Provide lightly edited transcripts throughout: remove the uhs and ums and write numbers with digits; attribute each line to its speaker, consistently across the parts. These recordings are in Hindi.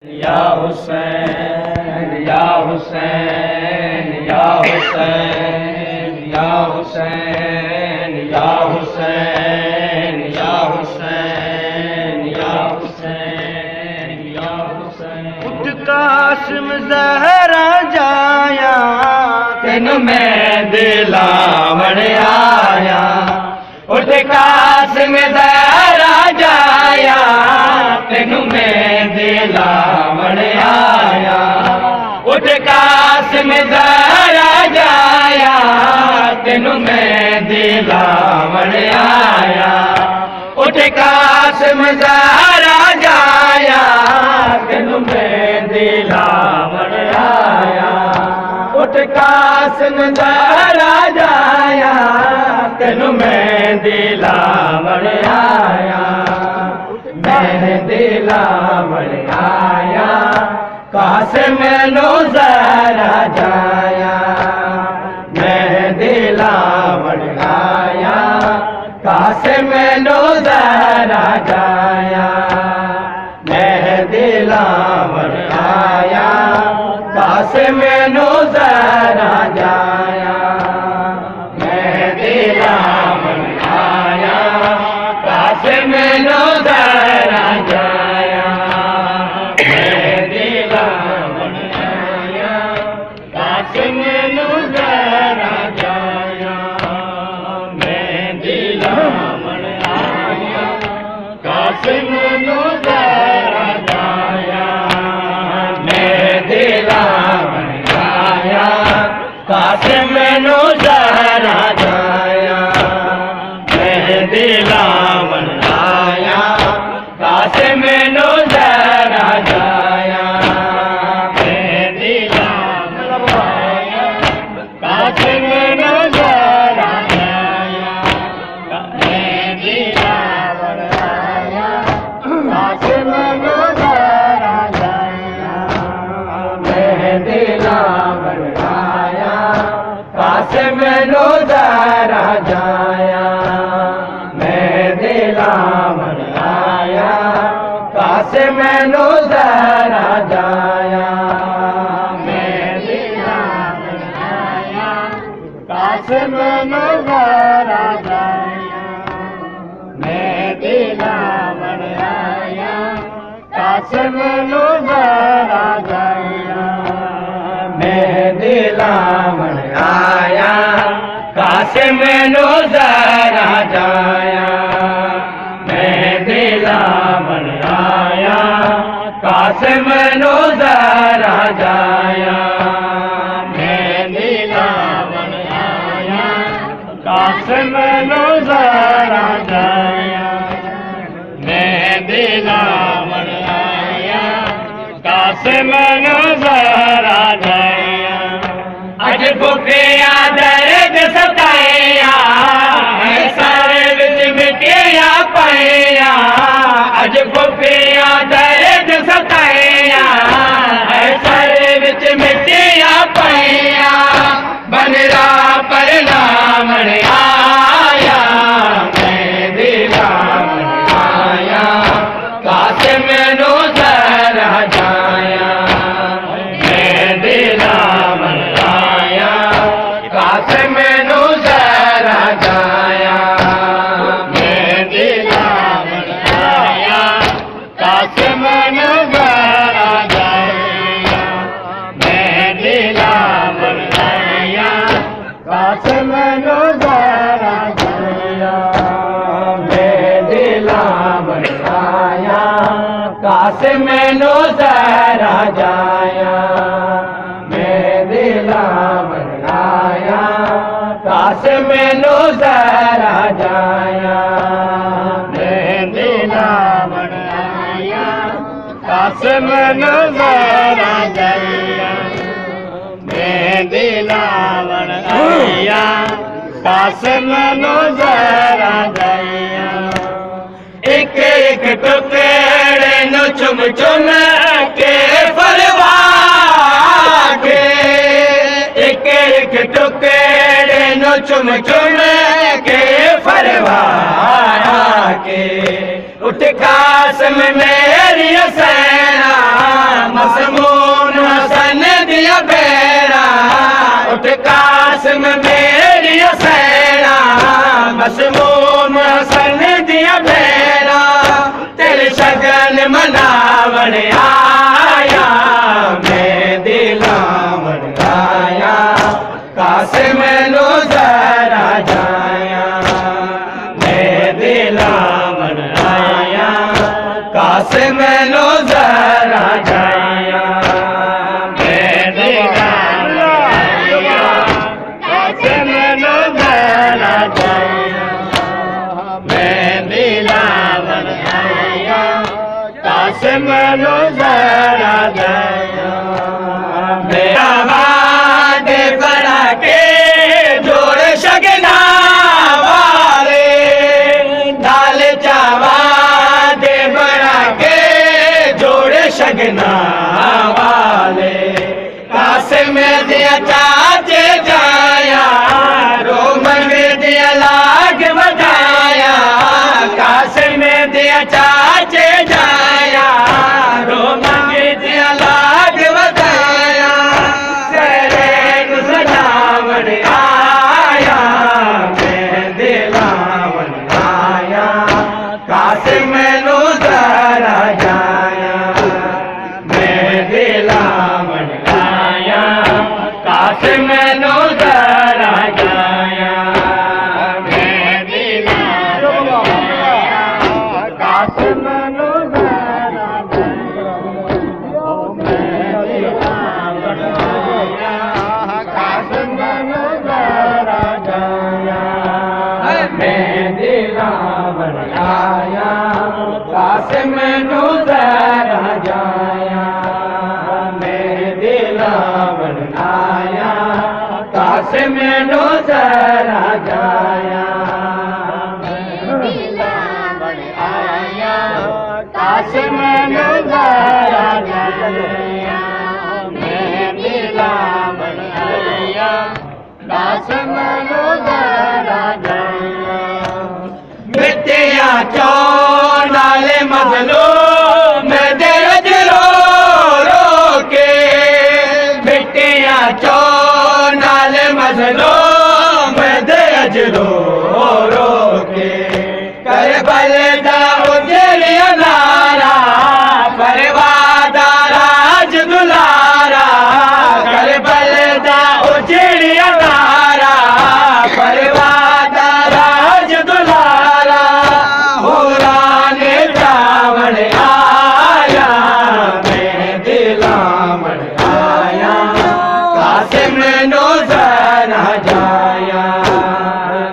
Speaker 1: या हुसैन या हुसैन या हुसैन या हुसैन या हुसैन या हुसैन या हुसैन या हुसैन। उठ कासिम ज़हरा जाया तेनु मैं दिलावण आया। उठ कासिम ज़हरा जाया तेनु मैं दिलावण आया। उठ कासिम ज़हरा जाया तेनु मैं दिलावण आया। उठ कासिम ज़हरा जाया तेनु मैं दिलावण आया। उठ कासिम ज़हरा जाया तेनु मैं दिलावण आया। मैं दिलावण आया कासिम नु ज़हरा जाया। मैं दिलावण आया कासिम नु ज़हरा जाया। मैं दिलावण आया कासिम नु ज़हरा जाया। मैं दिलावण आया कासिम नु ज़हरा जाया। मैं दिलावण आया कासिम नु ज़हरा जाया। मैं दिलावण आया कासिम नु ज़हरा जाया। मैं दिलावण आया कासिम नु ज़हरा जाया। मैं दिलावण आया कासिम नु ज़हरा जाया। मैं दिलावण आया कासिम नु ज़हरा जाया। मैं दिलावण आया कासिम नु ज़हरा जाया। मैं दिलावण आया कासिम नु ज़हरा जाया। मैं दिलावण आया कासिम नु ज़हरा जाया। मैं दिलावण आया कासिम नु ज़हरा जाया। मैं दिलावण आया कासिम नु ज़हरा जाया। मैं दिलावण आया कासिम नु ज़हरा जाया। मैं दिलावण आया कासिम नु ज़हरा जाया। मैं दिलावण आया कासिम नु ज़हरा जाया। मैं दिलावण आया कासिम नु ज़हरा जाया। अज भुखिया दर्द सताया सर विच मिटिया पाया। अज भुखिया दर्द सताया सर विच मिटिया पाया। बनरा परनावण आया। मैं दिलावण आया कासिम नु ज़हरा जाया। मैं दिलावण आया कासिम नु ज़हरा जाया। मैं दिलावण आया कासिम नु ज़हरा जाया। मैं दिलावण आया कासिम नु ज़हरा जाया। मैं दिलावण आया कासिम नु ज़हरा जाया। मैं दिलावण आया कासिम नु ज़हरा जाया। मैं दिलावण आया कासिम नु ज़हरा जाया। मैं दिलावण आया कासिम नु ज़हरा जाया। एक एक टुकड़े नु चुम चुम के फरवा के। एक एक टुकड़े नु चुम चुम के फरवा के। उठ कासिम मेरी सैना मसमूम हसन दिया भेरा तेरे शगन मनावन आया मैं दिलावन आया कासिम नो जरा जाया मैं दिलावन आया कासिम नो जरा जाया मैं दिलावन आया कासिम नो जरा जाया मैं दिलावन आया कासिम नो जरा जाया मेरा वादे बड़ा के जोड़ शगना वाले डाल चावा दे बड़ा के जोड़ शगना वाले कासिम दिया चाचे जाया रो मंग दिया लाग बजाया कासिम दिया चाचे जाया रो मंग दिया लाग बजाया सरेन सजावन आया मैं दिलावन आया कासिम नो जरा जाया मैं दिलावन आया कासिम नो जरा जाया मैं दिलावन आया कासिम नो जरा जाया मैं दिलावन आया कासिम नो जरा जाया मैं दिलावन आया कासिम नो जरा जाया मैं दिलावन आया कासिम नो जरा जाया मैं दिलावन आया कासिम नो जरा जाया मैं दिलावन आया कासिम नो जरा जाया मिट्टिया चो नाले मजलो मैं दे रो रो के मिट्टिया चो नाले मजलो मैं दे रो रो के कर बलदा उजरिया नारा परवादा राज दुलारा कर बलदा उजरिया नारा परवादा राज दुलारा होराने चावण आया मैं दिलावन आया कासिम नो जरा जाया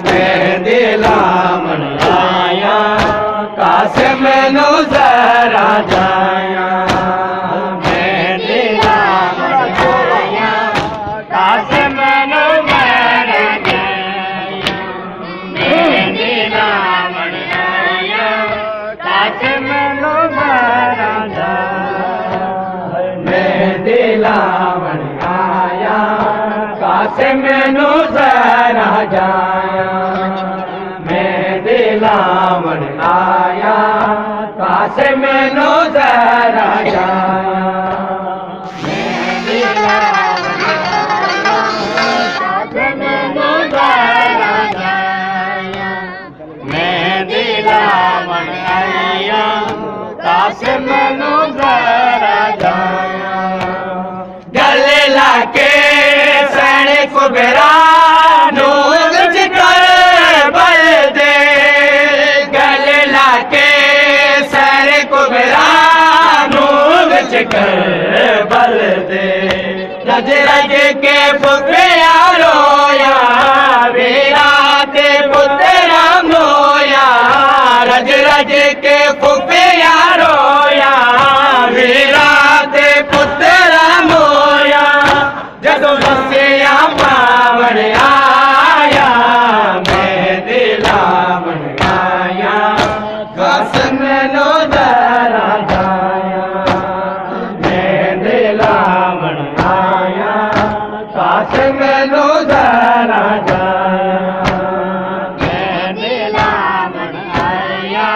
Speaker 1: मैं दिलावन आया कासिम नो जरा जाया मैं दिलावन आया कासिम नो जरा जाया मैं दिलावन आया कासिम नो जरा जाया मैं दिलावन आया कासिम नो जरा जाया मैं दिलावन आया कासिम नो जरा जाया मैं दिलावन आया कासिम नो जरा जाया मैं दिलावन आया कासिम नो जरा जाया गले लाके सैने को बेरा नूर कर बल दे गले लाके सैने को बेरा नूर कर बल दे रज रज के पुत्र रोया वीरा ते पुत्र राम रोया रज रज के पुत्र रोया वीरा ते पुत्र राम रोया जदों बसिया पावन आया मैं दिलावन आया कासिम नो जरा जाया मैं दिलावन आया कासिम नो जरा जाया मैं दिलावन आया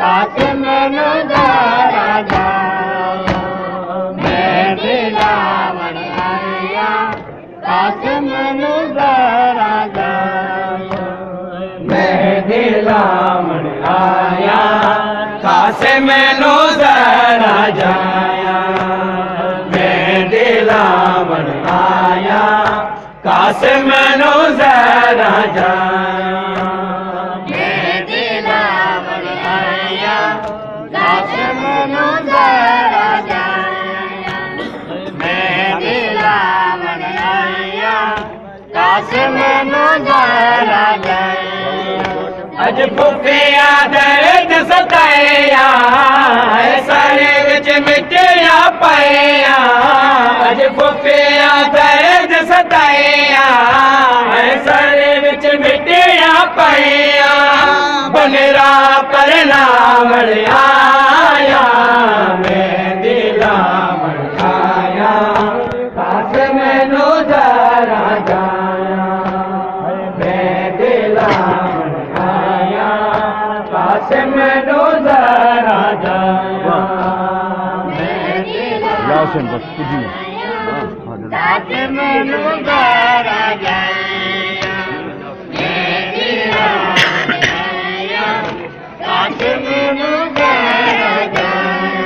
Speaker 1: कासिम नो जरा जाया मैं दिलावन आया कासिम नो जरा जाया मैं लावण आया कासिम नू जरा जाया मेहंदी लावण आया कासिम नू जरा जाया मेहंदी लावण आया कासिम नू जरा जाया मेहंदी लावण आया कासिम नू जरा जाया अज फुफिया दर्द सताया सारे विच मिटिया पाया अज फुफिया दर्द सताया सारे विच मिटिया पाया बनरा पर लावण आया मेहंदी लावण आया कासिम नू जरा जाया मेहंदी लावण आया कासिम नू जरा जाया कासिम नू जरा जाया मेहंदी लावण आया कासिम नू जरा जाया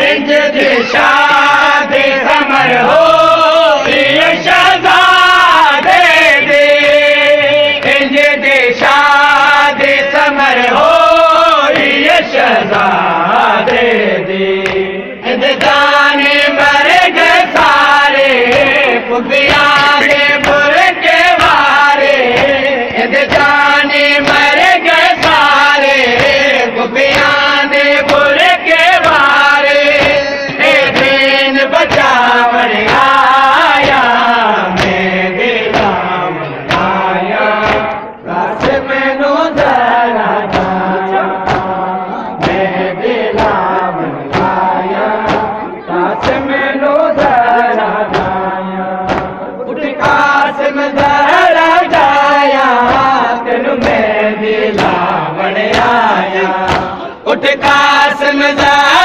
Speaker 1: इंज दी शादी समर हो ये शहज़ादे दी इंज दी शादी समर हो ये शहज़ादे दी इंद जाने मर गए सारे फुफिया दे बुर के वारे इंद जाने मर गए सारे फुफिया दे बुर के वारे ए दिन बचावण आया मेहंदी लावण आया कासिम नू जरा जाया मेहंदी लावण आया कासिम नू जरा जाया उठ कासिम जरा जाया तेनू मेहंदी लावण आया उठ कासिम जरा